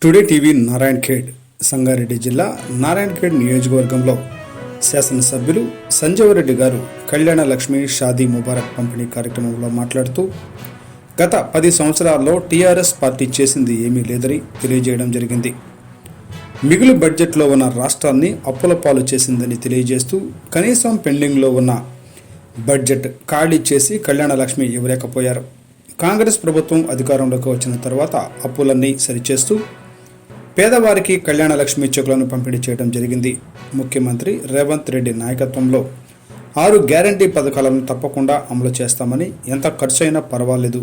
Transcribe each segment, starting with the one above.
Today TV Narayankhed Sangareddy జిల్లా నారాయణఖేడ్ నియోజకవర్గంలో శాసనసభ్యులు సంజీవరెడ్డి గారు కళ్యాణ లక్ష్మి షాదీ ముబారక్ పంపిణీ కార్యక్రమంలో మాట్లాడుతూ గత 10 సంవత్సరాల్లో టీఆర్ఎస్ పార్టీ చేసింది ఏమీ లేదని తెలియజేయడం జరిగింది. మిగులు బడ్జెట్లో ఉన్న రాష్ట్రాన్ని అప్పుల పాలు చేసిందని తెలియజేస్తూ కనీసం పెండింగ్లో ఉన్న బడ్జెట్ ఖాళీ చేసి కళ్యాణ లక్ష్మి ఇవ్వలేకపోయారు. కాంగ్రెస్ ప్రభుత్వం అధికారంలోకి వచ్చిన తర్వాత అప్పులన్నీ సరిచేస్తూ పేదవారికి కళ్యాణ లక్ష్మి చెక్కులను పంపిణీ చేయడం జరిగింది. ముఖ్యమంత్రి రేవంత్ రెడ్డి నాయకత్వంలో 6 గ్యారంటీ పథకాలను తప్పకుండా అమలు చేస్తామని, ఎంత ఖర్చు అయినా పర్వాలేదు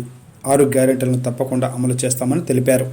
6 గ్యారంటీలను తప్పకుండా అమలు చేస్తామని తెలిపారు.